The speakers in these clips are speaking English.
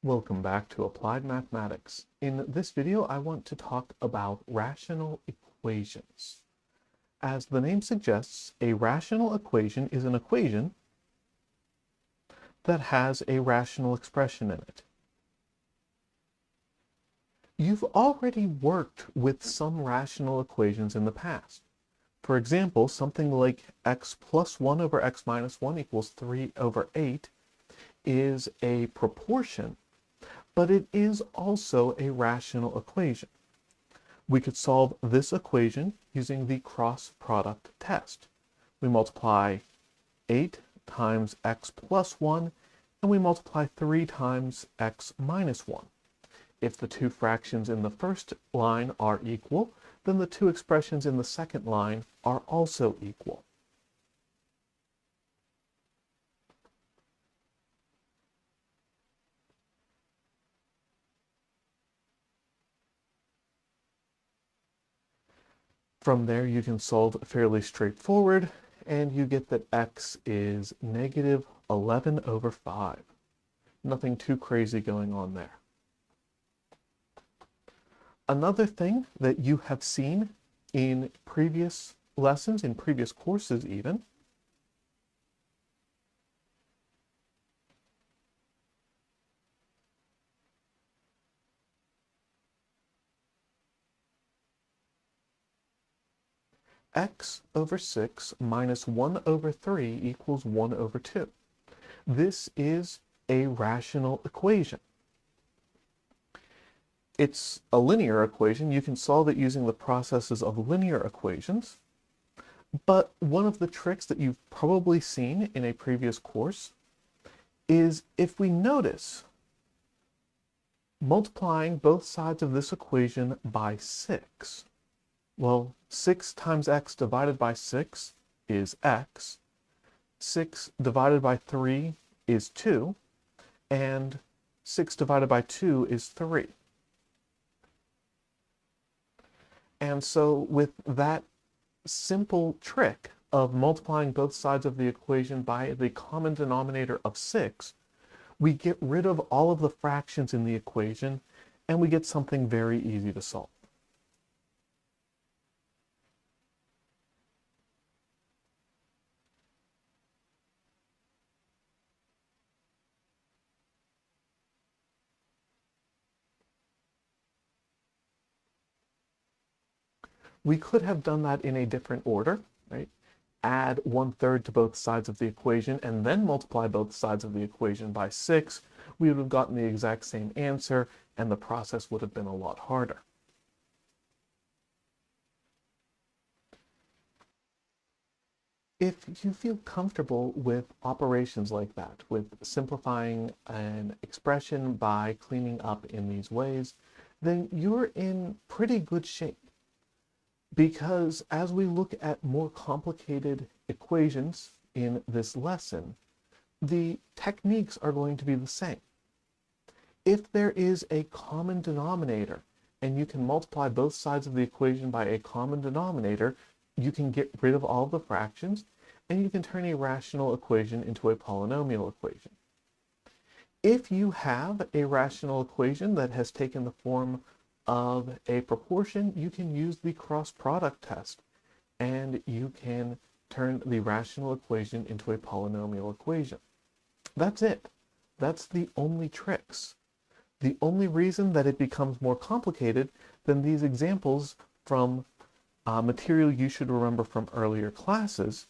Welcome back to Applied Mathematics. In this video, I want to talk about rational equations. As the name suggests, a rational equation is an equation that has a rational expression in it. You've already worked with some rational equations in the past. For example, something like x plus 1 over x minus 1 equals 3 over 8 is a proportion, but it is also a rational equation. We could solve this equation using the cross product test. We multiply 8 times x plus 1, and we multiply 3 times x minus 1. If the two fractions in the first line are equal, then the two expressions in the second line are also equal. From there, you can solve fairly straightforward, and you get that x is negative 11 over 5. Nothing too crazy going on there. Another thing that you have seen in previous lessons, in previous courses even, x over 6 minus 1 over 3 equals 1 over 2. This is a rational equation. It's a linear equation. You can solve it using the processes of linear equations. But one of the tricks that you've probably seen in a previous course is if we notice multiplying both sides of this equation by 6. Well, 6 times x divided by 6 is x. 6 divided by 3 is 2. And 6 divided by 2 is 3. And so with that simple trick of multiplying both sides of the equation by the common denominator of 6, we get rid of all of the fractions in the equation, and we get something very easy to solve. We could have done that in a different order, right? Add 1/3 to both sides of the equation and then multiply both sides of the equation by 6. We would have gotten the exact same answer, and the process would have been a lot harder. If you feel comfortable with operations like that, with simplifying an expression by cleaning up in these ways, then you're in pretty good shape. Because as we look at more complicated equations in this lesson, the techniques are going to be the same. If there is a common denominator and you can multiply both sides of the equation by a common denominator, you can get rid of all the fractions and you can turn a rational equation into a polynomial equation. If you have a rational equation that has taken the form of a proportion, you can use the cross product test and you can turn the rational equation into a polynomial equation. That's it. That's the only tricks. The only reason that it becomes more complicated than these examples from material you should remember from earlier classes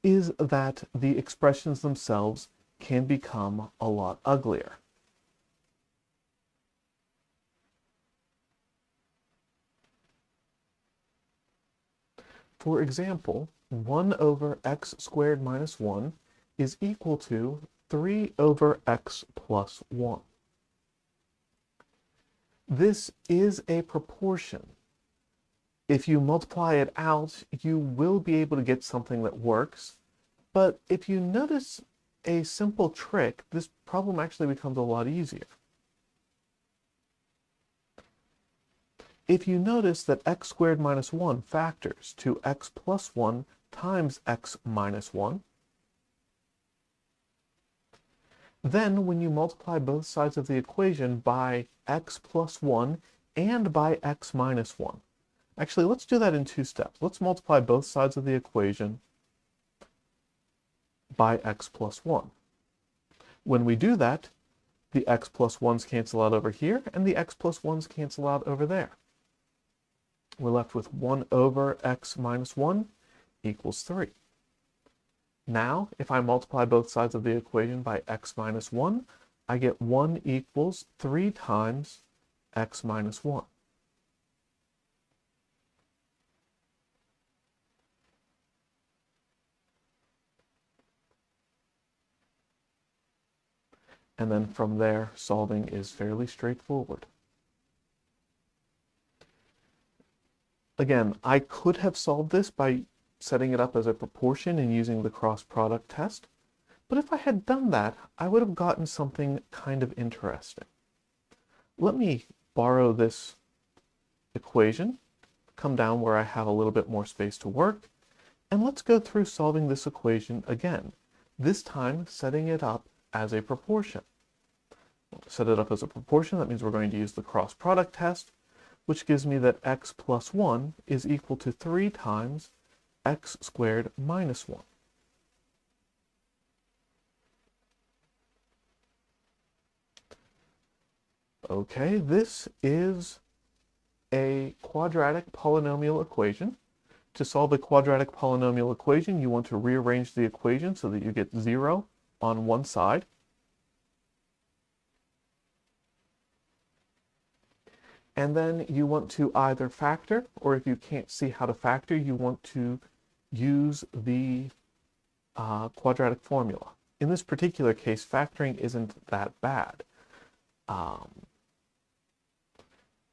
is that the expressions themselves can become a lot uglier. For example, 1 over x squared minus 1 is equal to 3 over x plus 1. This is a proportion. If you multiply it out, you will be able to get something that works. But if you notice a simple trick, this problem actually becomes a lot easier. If you notice that x squared minus 1 factors to x plus 1 times x minus 1, Then when you multiply both sides of the equation by x plus 1 and by x minus 1. Actually, let's do that in two steps. Let's multiply both sides of the equation by x plus 1. When we do that, the x plus 1's cancel out over here, and the x plus 1's cancel out over there. We're left with 1 over x minus 1 equals 3. Now, if I multiply both sides of the equation by x minus 1, I get 1 equals 3 times x minus 1. And then from there, solving is fairly straightforward. Again, I could have solved this by setting it up as a proportion and using the cross product test, but if I had done that, I would have gotten something kind of interesting. Let me borrow this equation, come down where I have a little bit more space to work, and let's go through solving this equation again, this time setting it up as a proportion. Set it up as a proportion, that means we're going to use the cross product test, which gives me that x plus 1 is equal to 3 times x squared minus 1. Okay, this is a quadratic polynomial equation. To solve a quadratic polynomial equation, you want to rearrange the equation so that you get 0 on one side. And then you want to either factor, or if you can't see how to factor, you want to use the quadratic formula. In this particular case, factoring isn't that bad.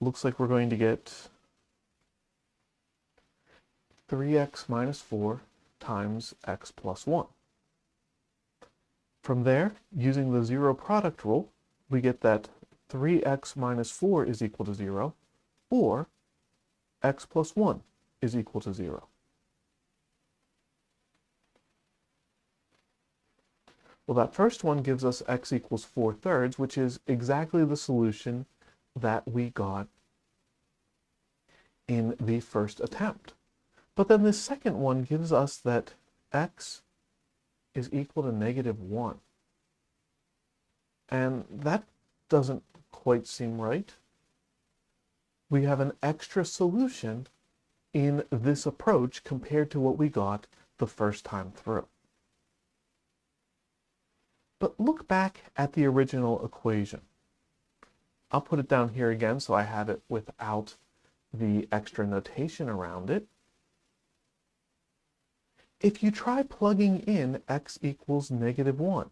Looks like we're going to get 3x minus 4 times x plus 1. From there, using the zero product rule, we get that 3x minus 4 is equal to 0, or x plus 1 is equal to 0. Well, that first one gives us x equals 4/3, which is exactly the solution that we got in the first attempt. But then the second one gives us that x is equal to -1. And that doesn't quite seem right. We have an extra solution in this approach compared to what we got the first time through. But look back at the original equation. I'll put it down here again so I have it without the extra notation around it. If you try plugging in x equals -1,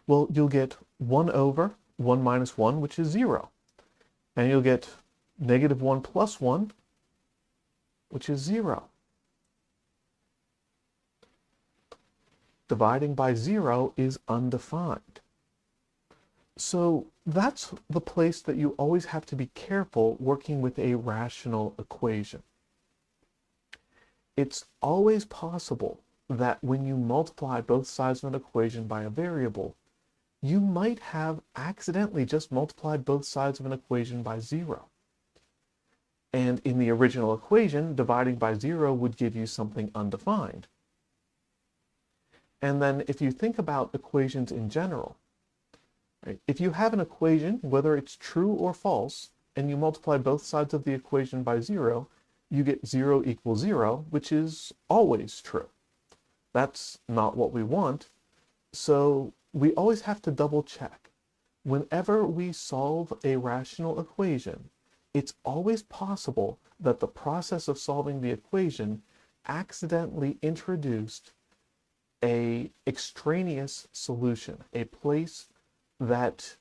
well, you'll get 1 over 1 minus 1, which is 0. And you'll get -1 plus 1, which is 0. Dividing by 0 is undefined. So that's the place that you always have to be careful working with a rational equation. It's always possible that when you multiply both sides of an equation by a variable, you might have accidentally just multiplied both sides of an equation by 0. And in the original equation, dividing by 0 would give you something undefined. And then if you think about equations in general, right, if you have an equation, whether it's true or false, and you multiply both sides of the equation by 0, you get 0 equals 0, which is always true. That's not what we want. So we always have to double check. Whenever we solve a rational equation, it's always possible that the process of solving the equation accidentally introduced a extraneous solution, a place that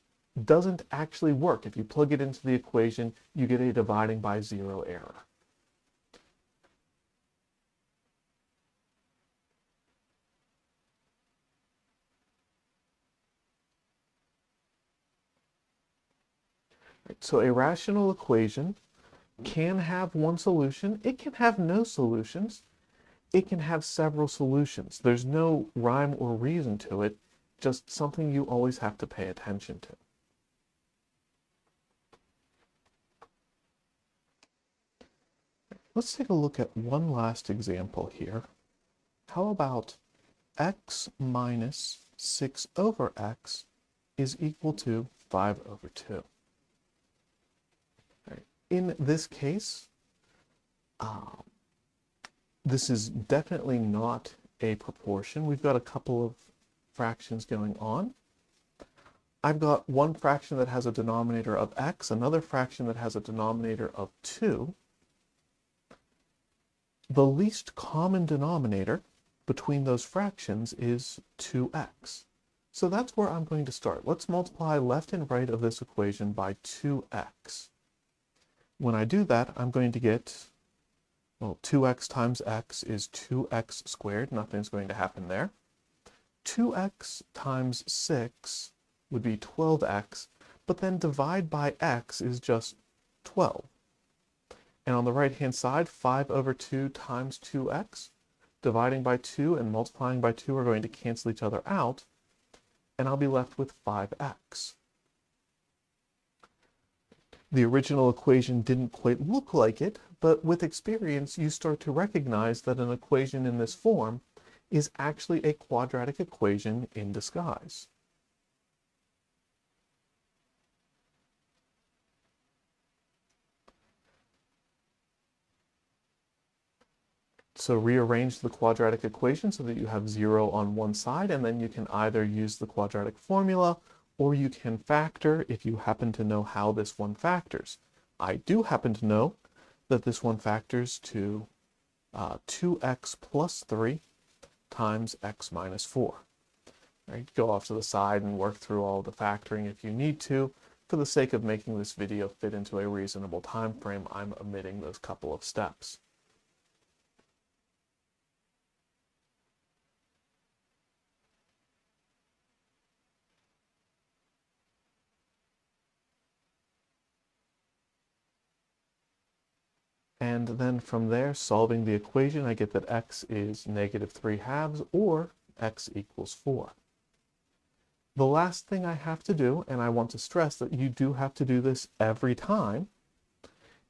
doesn't actually work. If you plug it into the equation, you get a dividing by 0 error. So a rational equation can have one solution. It can have no solutions. It can have several solutions. There's no rhyme or reason to it. just something you always have to pay attention to. Let's take a look at one last example here. How about x minus 6 over x is equal to 5 over 2? Right. In this case, this is definitely not a proportion. We've got a couple of fractions going on. I've got one fraction that has a denominator of x, another fraction that has a denominator of 2. The least common denominator between those fractions is 2x. So that's where I'm going to start. Let's multiply left and right of this equation by 2x. When I do that, I'm going to get, well, 2x times x is 2x squared. Nothing's going to happen there. 2x times 6 would be 12x, but then divide by x is just 12. And on the right-hand side, 5 over 2 times 2x. Dividing by 2 and multiplying by 2 are going to cancel each other out, and I'll be left with 5x. The original equation didn't quite look like it, but with experience, you start to recognize that an equation in this form is actually a quadratic equation in disguise. So rearrange the quadratic equation so that you have 0 on one side, and then you can either use the quadratic formula or you can factor if you happen to know how this one factors. I do happen to know that this one factors to 2x plus 3 times x minus 4. Right? Go off to the side and work through all the factoring if you need to. For the sake of making this video fit into a reasonable time frame, I'm omitting those couple of steps. And then from there, solving the equation, I get that x is negative 3 halves, or x equals 4. The last thing I have to do, and I want to stress that you do have to do this every time,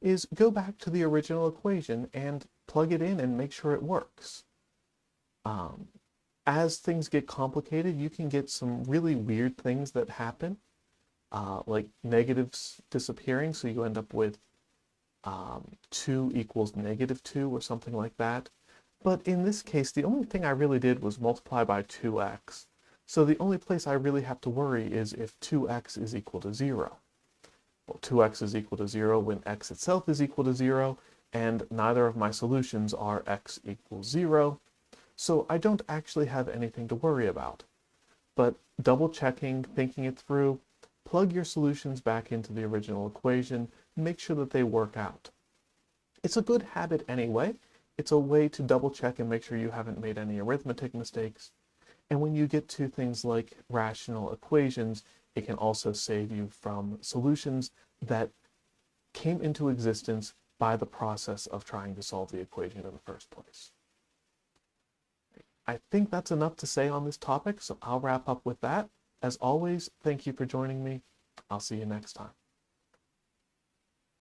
is go back to the original equation and plug it in and make sure it works. As things get complicated, you can get some really weird things that happen, like negatives disappearing, so you end up with 2 equals negative 2 or something like that. But in this case, the only thing I really did was multiply by 2x. So the only place I really have to worry is if 2x is equal to 0. Well, 2x is equal to 0 when x itself is equal to 0, and neither of my solutions are x equals 0. So I don't actually have anything to worry about. But double checking, thinking it through, plug your solutions back into the original equation, make sure that they work out. It's a good habit anyway. It's a way to double check and make sure you haven't made any arithmetic mistakes. And when you get to things like rational equations, it can also save you from solutions that came into existence by the process of trying to solve the equation in the first place. I think that's enough to say on this topic, so I'll wrap up with that. As always, thank you for joining me. I'll see you next time.